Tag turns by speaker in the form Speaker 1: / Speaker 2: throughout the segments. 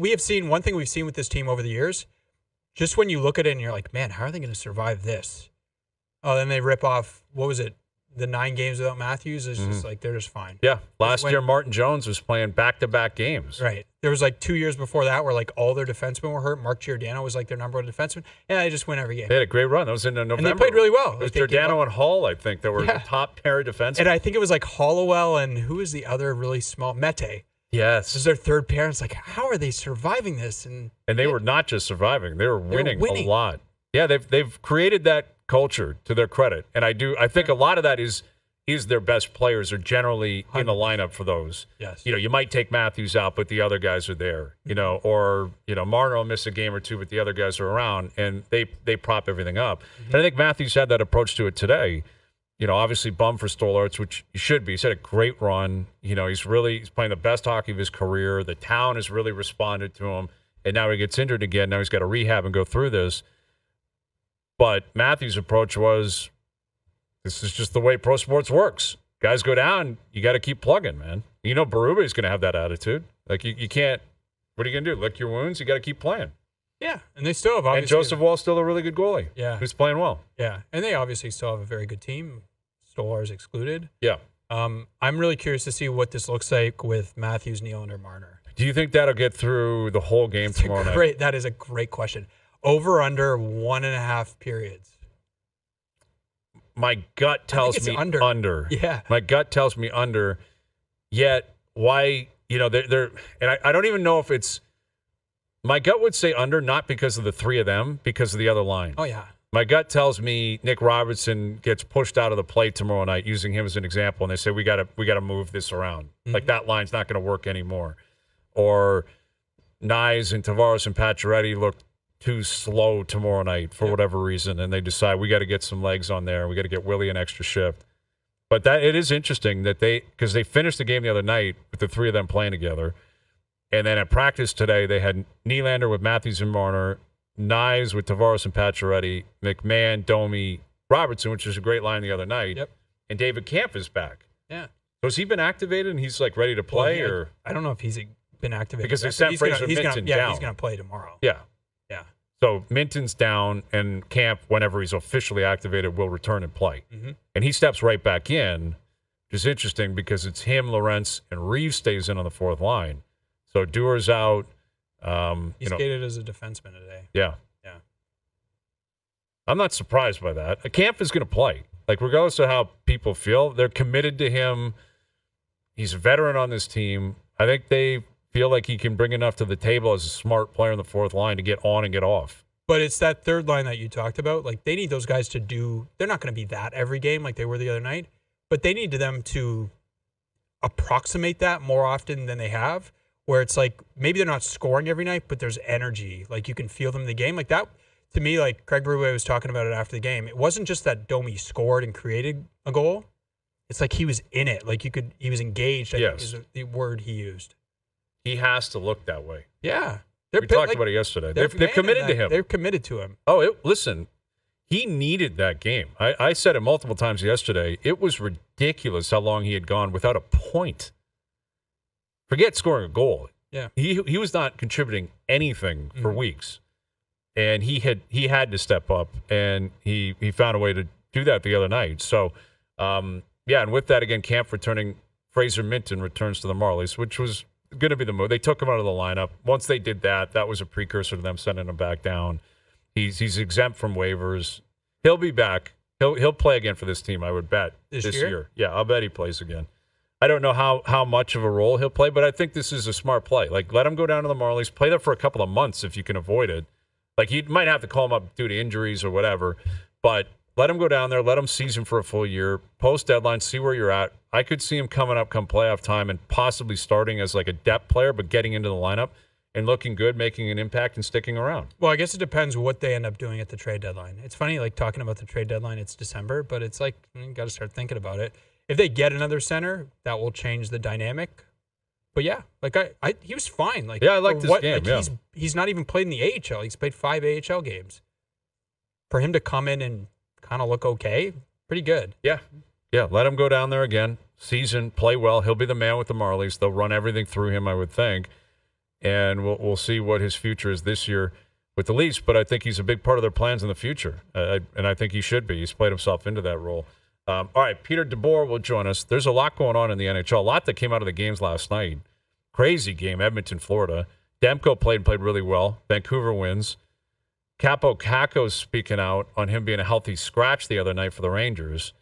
Speaker 1: we have seen one thing we've seen with this team over the years. Just when you look at it and you're like, man, how are they going to survive this? Oh, then they rip off, what was it? The 9 games without Matthews is just like, they're just fine.
Speaker 2: Yeah. Last year, Martin Jones was playing back-to-back games.
Speaker 1: Right. There was like 2 years before that where like all their defensemen were hurt. Mark Giordano was like their number 1 defenseman. Yeah, they just win every game.
Speaker 2: They had a great run. That was in November.
Speaker 1: And they played really well.
Speaker 2: It was Giordano and Hall, I think, that were the top pair of defensemen.
Speaker 1: And I think it was like Hollowell and who was the other really small? Mete.
Speaker 2: Yes.
Speaker 1: This is their third pair. It's like, how are they surviving this? And
Speaker 2: they were not just surviving. They were winning a lot. Yeah, they've created that culture to their credit. And I think a lot of that is their best players are generally in the lineup for those.
Speaker 1: Yes.
Speaker 2: You might take Matthews out, but the other guys are there. Or Marner will miss a game or two, but the other guys are around, and they prop everything up. And I think Matthews had that approach to it today. Obviously bummed for Stolarz, which he should be. He's had a great run. He's playing the best hockey of his career. The town has really responded to him, and now he gets injured again. Now he's got to rehab and go through this. But Matthews' approach was, this is just the way pro sports works. Guys go down, you got to keep plugging, man. Berube is going to have that attitude. Like, you can't, what are you going to do? Lick your wounds? You got to keep playing.
Speaker 1: Yeah, and they still have obviously.
Speaker 2: And Joseph Wall's still a really good goalie.
Speaker 1: Yeah.
Speaker 2: Who's playing well.
Speaker 1: Yeah, and they obviously still have a very good team. Stolarz excluded.
Speaker 2: Yeah.
Speaker 1: I'm really curious to see what this looks like with Matthews, Nylander, Marner.
Speaker 2: Do you think that'll get through the whole game tomorrow night?
Speaker 1: That is a great question. Over under 1.5 periods.
Speaker 2: My gut tells me under.
Speaker 1: Yeah.
Speaker 2: My gut tells me under. Yet, why, they're and I don't even know if it's, my gut would say under, not because of the three of them, because of the other line.
Speaker 1: Oh, yeah.
Speaker 2: My gut tells me Nick Robertson gets pushed out of the play tomorrow night, using him as an example, and they say we got to move this around. Mm-hmm. Like, that line's not going to work anymore. Or Nyes and Tavares and Pacioretty look too slow tomorrow night for whatever reason, and they decide we got to get some legs on there. We got to get Willie an extra shift. But it is interesting that because they finished the game the other night with the three of them playing together, and then at practice today they had Nylander with Matthews and Marner, Nyes with Tavares and Pacioretty, McMahon, Domi, Robertson, which was a great line the other night, and David Kampf is back.
Speaker 1: Yeah.
Speaker 2: So has he been activated and he's like ready to play, or
Speaker 1: I don't know if he's been activated
Speaker 2: because they sent Fraser Minton down.
Speaker 1: He's going to play tomorrow.
Speaker 2: Yeah.
Speaker 1: Yeah.
Speaker 2: So Minton's down, and Kampf, whenever he's officially activated, will return and play.
Speaker 1: Mm-hmm.
Speaker 2: And he steps right back in, which is interesting because it's him, Lorentz, and Reeves stays in on the fourth line. So Duer's out.
Speaker 1: He skated as a defenseman today.
Speaker 2: Yeah.
Speaker 1: Yeah.
Speaker 2: I'm not surprised by that. Kampf is going to play. Like, regardless of how people feel, they're committed to him. He's a veteran on this team. I think they feel like he can bring enough to the table as a smart player in the fourth line to get on and get off.
Speaker 1: But it's that third line that you talked about. Like, they need those guys to do – they're not going to be that every game like they were the other night, but they need them to approximate that more often than they have, where it's like maybe they're not scoring every night, but there's energy. Like, you can feel them in the game. Like, that, to me, like Craig Berube was talking about it after the game, it wasn't just that Domi scored and created a goal. It's like he was in it. Like, he was engaged, I think is the word he used.
Speaker 2: He has to look that way.
Speaker 1: Yeah.
Speaker 2: We talked about it yesterday. They've committed to him.
Speaker 1: They're committed to him.
Speaker 2: Oh, listen, he needed that game. I said it multiple times yesterday. It was ridiculous how long he had gone without a point. Forget scoring a goal.
Speaker 1: Yeah.
Speaker 2: He was not contributing anything for weeks. And he had to step up, and he found a way to do that the other night. So, and with that, again, Kampf returning, Fraser Minton returns to the Marlies, which was going to be the move. They took him out of the lineup. Once they did that, that was a precursor to them sending him back down. He's exempt from waivers. He'll be back. He'll play again for this team, I would bet, this year. Yeah, I'll bet he plays again. I don't know how much of a role he'll play, but I think this is a smart play. Like, let him go down to the Marlies, play there for a couple of months if you can avoid it. Like, you might have to call him up due to injuries or whatever, but let him go down there, let him season for a full year, post-deadline, see where you're at. I could see him coming up come playoff time and possibly starting as like a depth player, but getting into the lineup and looking good, making an impact and sticking around.
Speaker 1: Well, I guess it depends what they end up doing at the trade deadline. It's funny, like, talking about the trade deadline, it's December, but it's like, you got to start thinking about it. If they get another center, that will change the dynamic. But yeah, like he was fine. Like,
Speaker 2: yeah, I like this game.
Speaker 1: Like, he's not even played in the AHL. He's played 5 AHL games. For him to come in and kind of look okay, pretty good.
Speaker 2: Yeah. Let him go down there again, season, play well. He'll be the man with the Marlies. They'll run everything through him, I would think. and we'll see what his future is this year with the Leafs. But I think he's a big part of their plans in the future, and I think he should be. He's played himself into that role. All right, Peter DeBoer will join us. There's a lot going on in the NHL, a lot that came out of the games last night. Crazy game, Edmonton, Florida. Demko played really well. Vancouver wins. Capo Caco's speaking out on him being a healthy scratch the other night for the Rangers.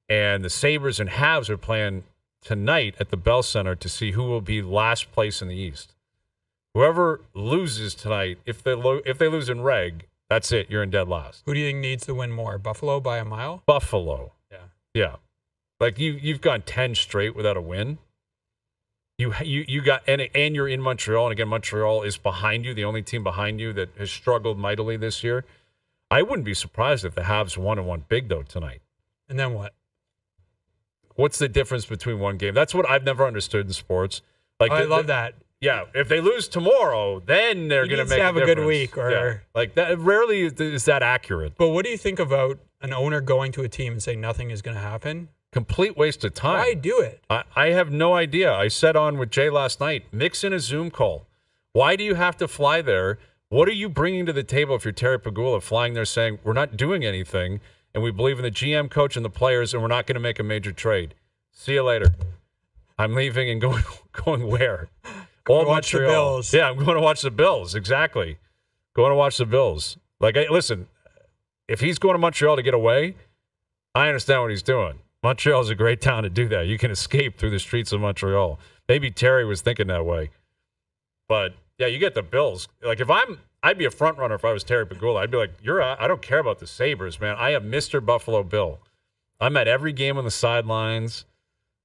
Speaker 2: And the Sabres and Habs are playing tonight at the Bell Center to see who will be last place in the East. Whoever loses tonight, if they lose in reg, that's it. You're in dead last.
Speaker 1: Who do you think needs to win more? Buffalo by a mile?
Speaker 2: Buffalo.
Speaker 1: Yeah.
Speaker 2: Like you've gone 10 straight without a win. You got and you're in Montreal, and again Montreal is behind you, the only team behind you that has struggled mightily this year. I wouldn't be surprised if the Habs won and won big though tonight.
Speaker 1: And then what?
Speaker 2: What's the difference between one game? That's what I've never understood in sports. Like
Speaker 1: I love that.
Speaker 2: Yeah, if they lose tomorrow, then they're going to make
Speaker 1: have a good week,
Speaker 2: like that. Rarely is that accurate.
Speaker 1: But what do you think about an owner going to a team and saying nothing is going to happen?
Speaker 2: Complete waste of time.
Speaker 1: Why do it?
Speaker 2: I have no idea. I said on with Jay last night, mix in a Zoom call. Why do you have to fly there? What are you bringing to the table if you're Terry Pegula flying there saying, we're not doing anything, and we believe in the GM coach and the players, and we're not going to make a major trade? See you later. I'm leaving and going where?
Speaker 1: Going to watch the Bills.
Speaker 2: Yeah, I'm going to watch the Bills. Exactly. Going to watch the Bills. Like, listen, if he's going to Montreal to get away, I understand what he's doing. Montreal is a great town to do that. You can escape through the streets of Montreal. Maybe Terry was thinking that way. But, yeah, you get the Bills. Like, I'd be a front runner if I was Terry Pegula. I'd be like, I don't care about the Sabres, man. I am Mr. Buffalo Bill. I'm at every game on the sidelines.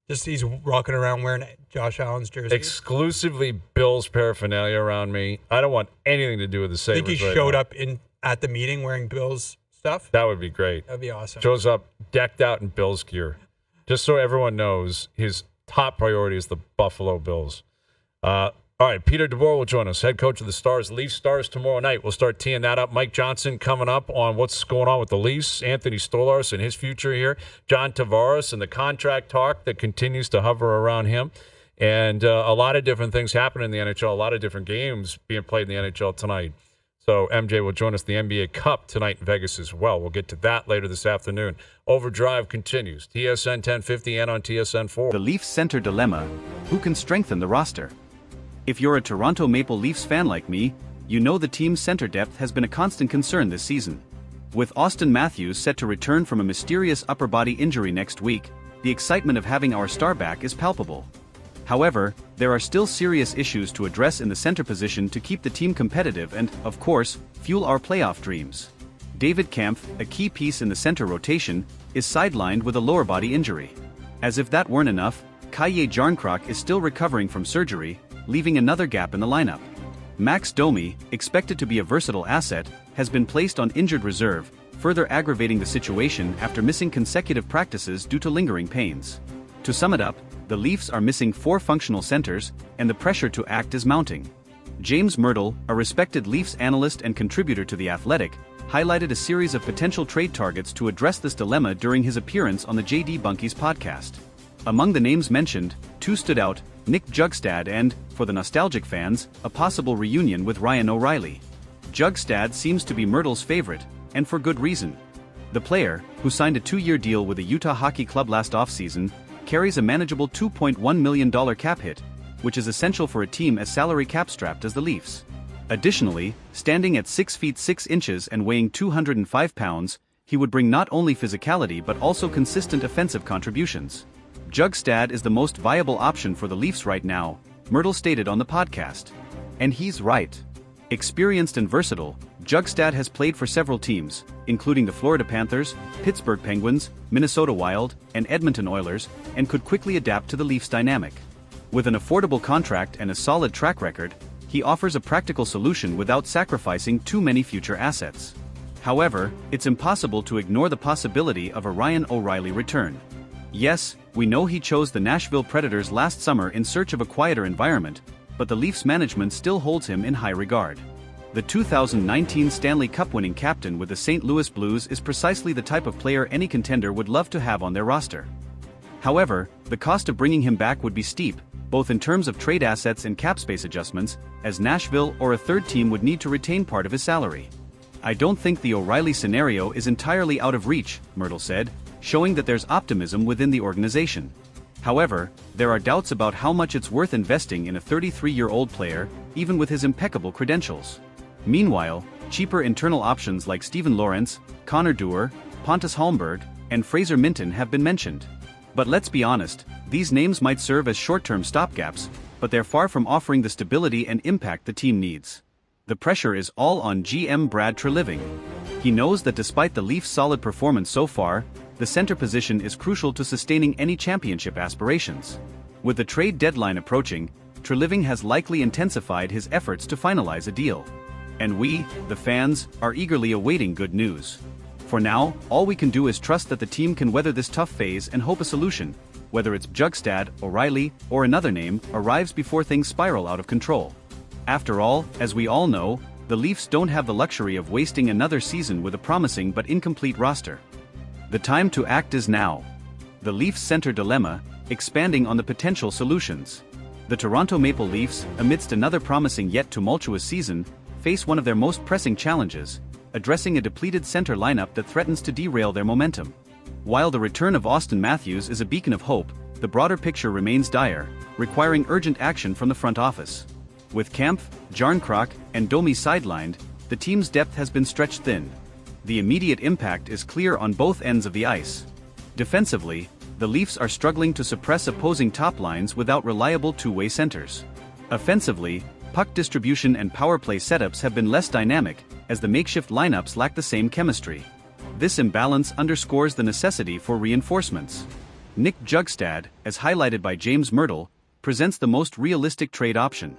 Speaker 1: Just he's rocking around wearing Josh Allen's jersey.
Speaker 2: Exclusively Bills paraphernalia around me. I don't want anything to do with the Sabres.
Speaker 1: I think he showed up at the meeting wearing Bills stuff.
Speaker 2: That would be great.
Speaker 1: That'd be awesome.
Speaker 2: Shows up decked out in Bills gear. Just so everyone knows, his top priority is the Buffalo Bills. All right, Peter DeBoer will join us, head coach of the Stars. Leafs Stars tomorrow night. We'll start teeing that up. Mike Johnson coming up on what's going on with the Leafs. Anthony Stolarz and his future here. John Tavares and the contract talk that continues to hover around him. And a lot of different things happen in the NHL. A lot of different games being played in the NHL tonight. So MJ will join us the NBA Cup tonight in Vegas as well. We'll get to that later this afternoon. Overdrive continues. TSN 1050 and on TSN 4.
Speaker 3: The Leafs center dilemma: who can strengthen the roster? If you're a Toronto Maple Leafs fan like me, you know the team's center depth has been a constant concern this season. With Auston Matthews set to return from a mysterious upper body injury next week, the excitement of having our star back is palpable. However, there are still serious issues to address in the center position to keep the team competitive and, of course, fuel our playoff dreams. David Kampf, a key piece in the center rotation, is sidelined with a lower body injury. As if that weren't enough, Kaje Jarnkrok is still recovering from surgery, leaving another gap in the lineup. Max Domi, expected to be a versatile asset, has been placed on injured reserve, further aggravating the situation after missing consecutive practices due to lingering pains. To sum it up, the Leafs are missing 4 functional centers, and the pressure to act is mounting. James Myrtle, a respected Leafs analyst and contributor to The Athletic, highlighted a series of potential trade targets to address this dilemma during his appearance on the J.D. Bunkies podcast. Among the names mentioned, 2 stood out: Nick Jugstad and, for the nostalgic fans, a possible reunion with Ryan O'Reilly. Jugstad seems to be Myrtle's favorite, and for good reason. The player, who signed a 2-year deal with the Utah Hockey Club last offseason, carries a manageable $2.1 million cap hit, which is essential for a team as salary cap-strapped as the Leafs. Additionally, standing at 6 feet 6 inches and weighing 205 pounds, he would bring not only physicality but also consistent offensive contributions. Jugstad is the most viable option for the Leafs right now, Myrtle stated on the podcast. And he's right. Experienced and versatile, Jugstad has played for several teams, including the Florida Panthers, Pittsburgh Penguins, Minnesota Wild, and Edmonton Oilers, and could quickly adapt to the Leafs' dynamic. With an affordable contract and a solid track record, he offers a practical solution without sacrificing too many future assets. However, it's impossible to ignore the possibility of a Ryan O'Reilly return. Yes, we know he chose the Nashville Predators last summer in search of a quieter environment, but the Leafs management still holds him in high regard. The 2019 Stanley Cup winning captain with the St. Louis Blues is precisely the type of player any contender would love to have on their roster. However, the cost of bringing him back would be steep, both in terms of trade assets and cap space adjustments, as Nashville or a third team would need to retain part of his salary. "I don't think the O'Reilly scenario is entirely out of reach," Myrtle said, showing that there's optimism within the organization. However, there are doubts about how much it's worth investing in a 33-year-old player, even with his impeccable credentials. Meanwhile, cheaper internal options like Steven Lawrence, Connor Dewar, Pontus Holmberg, and Fraser Minton have been mentioned. But let's be honest, these names might serve as short-term stopgaps, but they're far from offering the stability and impact the team needs. The pressure is all on GM Brad Treliving. He knows that despite the Leafs' solid performance so far, the center position is crucial to sustaining any championship aspirations. With the trade deadline approaching, Treliving has likely intensified his efforts to finalize a deal. And we, the fans, are eagerly awaiting good news. For now, all we can do is trust that the team can weather this tough phase and hope a solution, whether it's Bjugstad, O'Reilly, or another name, arrives before things spiral out of control. After all, as we all know, the Leafs don't have the luxury of wasting another season with a promising but incomplete roster. The time to act is now. The Leafs center dilemma, expanding on the potential solutions. The Toronto Maple Leafs, amidst another promising yet tumultuous season, face one of their most pressing challenges, addressing a depleted center lineup that threatens to derail their momentum. While the return of Auston Matthews is a beacon of hope, the broader picture remains dire, requiring urgent action from the front office. With Kampf, Jarnkrok, and Domi sidelined, the team's depth has been stretched thin. The immediate impact is clear on both ends of the ice. Defensively, the Leafs are struggling to suppress opposing top lines without reliable two-way centers. Offensively, puck distribution and power play setups have been less dynamic, as the makeshift lineups lack the same chemistry. This imbalance underscores the necessity for reinforcements. Nick Bjugstad, as highlighted by James Myrtle, presents the most realistic trade option.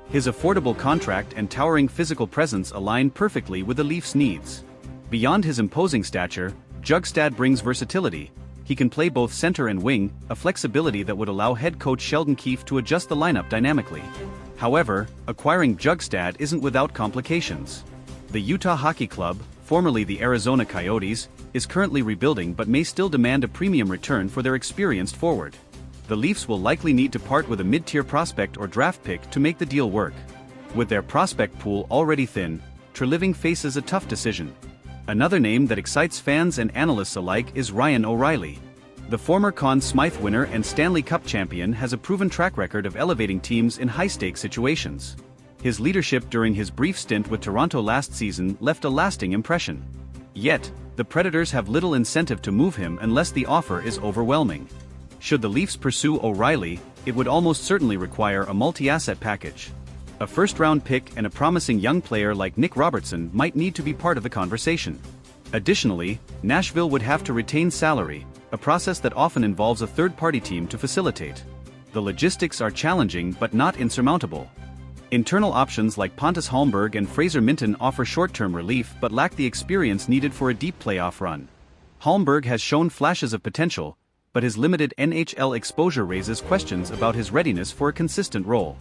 Speaker 3: His affordable contract and towering physical presence align perfectly with the Leafs' needs. Beyond his imposing stature, Bjugstad brings versatility. He can play both center and wing, a flexibility that would allow head coach Sheldon Keefe to adjust the lineup dynamically. However, acquiring Bjugstad isn't without complications. The Utah Hockey Club, formerly the Arizona Coyotes, is currently rebuilding but may still demand a premium return for their experienced forward. The Leafs will likely need to part with a mid-tier prospect or draft pick to make the deal work. With their prospect pool already thin, Treliving faces a tough decision. Another name that excites fans and analysts alike is Ryan O'Reilly. The former Conn Smythe winner and Stanley Cup champion has a proven track record of elevating teams in high-stakes situations. His leadership during his brief stint with Toronto last season left a lasting impression. Yet, the Predators have little incentive to move him unless the offer is overwhelming. Should the Leafs pursue O'Reilly, it would almost certainly require a multi-asset package. A first-round pick and a promising young player like Nick Robertson might need to be part of the conversation. Additionally, Nashville would have to retain salary, a process that often involves a third-party team to facilitate. The logistics are challenging but not insurmountable. Internal options like Pontus Holmberg and Fraser Minton offer short-term relief but lack the experience needed for a deep playoff run. Holmberg has shown flashes of potential, but his limited NHL exposure raises questions about his readiness for a consistent role.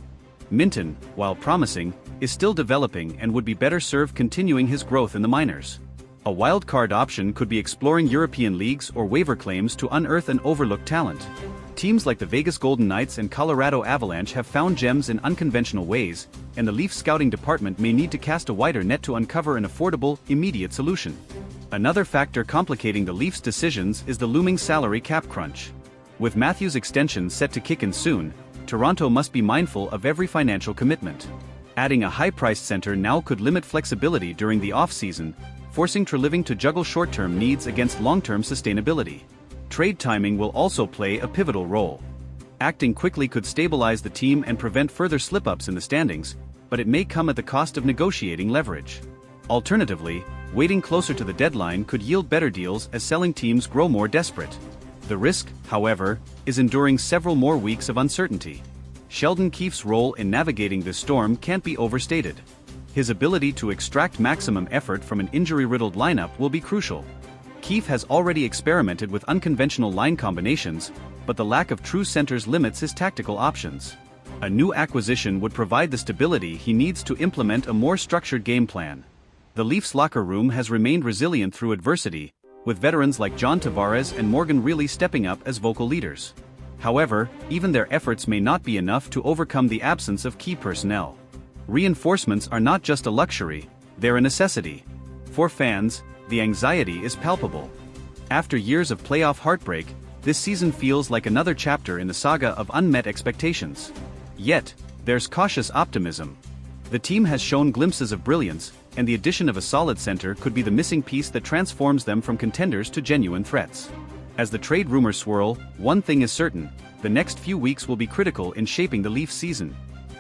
Speaker 3: Minton, while promising, is still developing and would be better served continuing his growth in the minors. A wild-card option could be exploring European leagues or waiver claims to unearth an overlooked talent. Teams like the Vegas Golden Knights and Colorado Avalanche have found gems in unconventional ways, and the Leafs scouting department may need to cast a wider net to uncover an affordable, immediate solution. Another factor complicating the Leafs' decisions is the looming salary cap crunch. With Matthews' extension set to kick in soon, Toronto must be mindful of every financial commitment. Adding a high-priced center now could limit flexibility during the off-season, forcing Treliving to juggle short-term needs against long-term sustainability. Trade timing will also play a pivotal role. Acting quickly could stabilize the team and prevent further slip-ups in the standings, but it may come at the cost of negotiating leverage. Alternatively, waiting closer to the deadline could yield better deals as selling teams grow more desperate. The risk, however, is enduring several more weeks of uncertainty. Sheldon Keefe's role in navigating this storm can't be overstated. His ability to extract maximum effort from an injury-riddled lineup will be crucial. Keefe has already experimented with unconventional line combinations, but the lack of true centers limits his tactical options. A new acquisition would provide the stability he needs to implement a more structured game plan. The Leafs locker room has remained resilient through adversity, with veterans like John Tavares and Morgan Rielly stepping up as vocal leaders. However, even their efforts may not be enough to overcome the absence of key personnel. Reinforcements are not just a luxury, they're a necessity. For fans, the anxiety is palpable. After years of playoff heartbreak, this season feels like another chapter in the saga of unmet expectations. Yet, there's cautious optimism. The team has shown glimpses of brilliance, and the addition of a solid center could be the missing piece that transforms them from contenders to genuine threats. As the trade rumors swirl, one thing is certain: the next few weeks will be critical in shaping the Leafs season.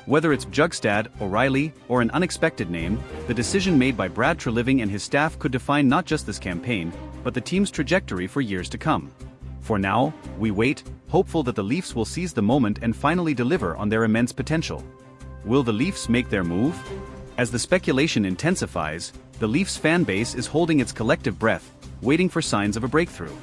Speaker 3: Whether it's Bjugstad, O'Reilly, or an unexpected name, the decision made by Brad Treliving and his staff could define not just this campaign, but the team's trajectory for years to come. For now, we wait, hopeful that the Leafs will seize the moment and finally deliver on their immense potential. Will the Leafs make their move? As the speculation intensifies, the Leafs fan base is holding its collective breath, waiting for signs of a breakthrough.